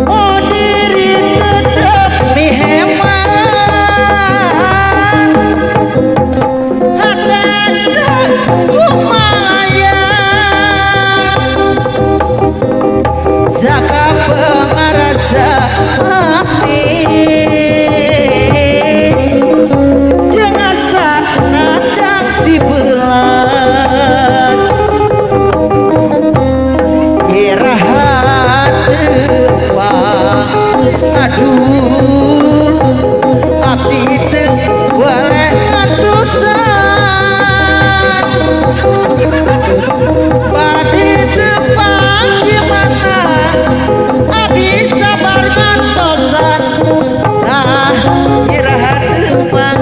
Oh diri tetap dihemat atas Malaya Zaka pengarasa hati jenazah nadang dibelat irahat tepang aduh abdi teu boleh atusan bade tepang gimana abdi sabar ngantosan ah irahat tepang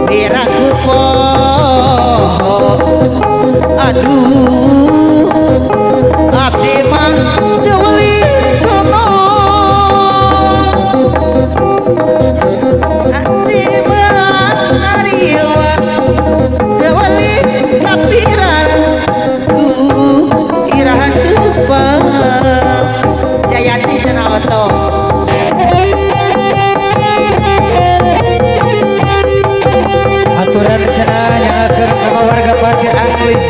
piraku poho aduh abdi mah teu weuli sono abdi berat hariwa teu weuli kapiran iraha tepang Jayanti cenah oto aturan cenah nyangakeun ka warga Pasir Angling.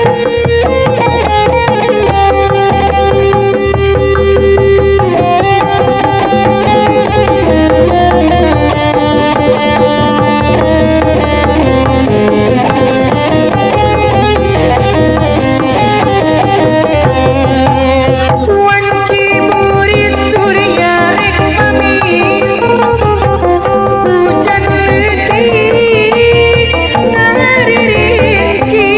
wanci murid surya rek mami hujan detik ngaririnci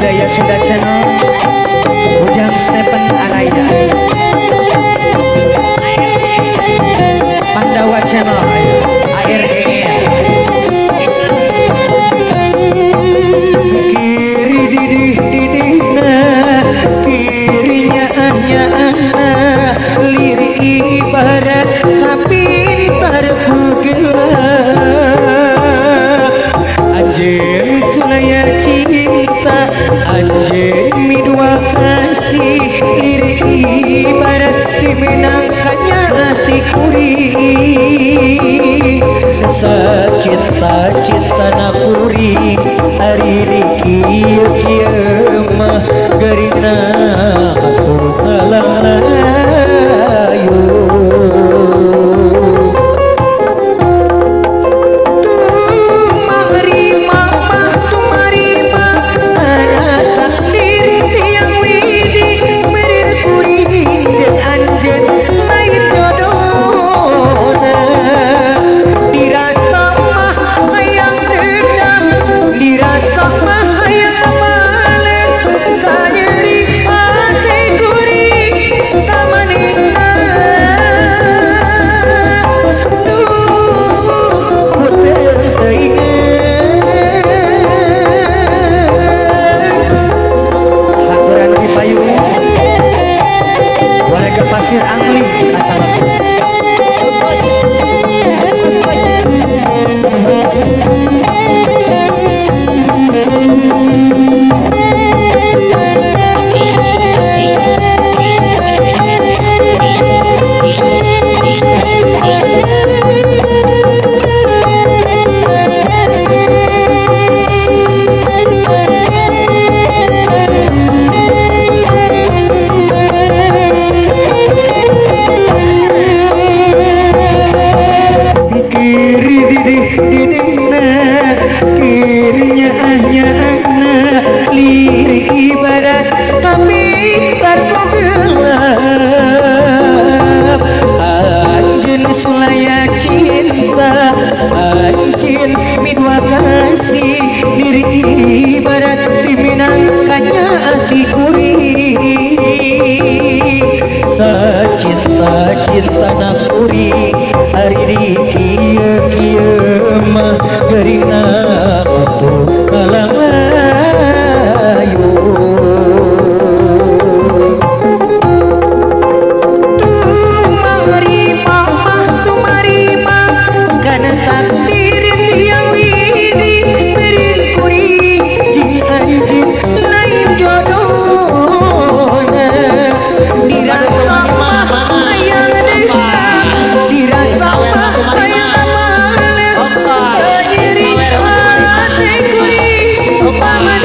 budaya Sunda Channel Ujang Stephen Araida Pandawa Channel ARDR kiri didih-didihna kirinya anya-ana liri ibarat tapi terpugila anjeun sulaya cinta anjeun midua kasih liri ibarat dimenangkannya hati kuring sacinta-cinta napuri hari di kieu mah gerina atur ngalayu Pasir Angli Assalamualaikum kirinya anya-ana lirik ibarat tapi tergelap anjeun sulaya cinta anjeun midua kasih lirik ibarat dimenangkannya hati kuring sacinta-cinta napuri hari di kieu mah gerina atuh ngalayu tumarima kana takdir yang widi beureun kuring jeung anjeun lain jodohna dirasa mah hayang dekat dirasa mah hayang males sawer hati kuring paman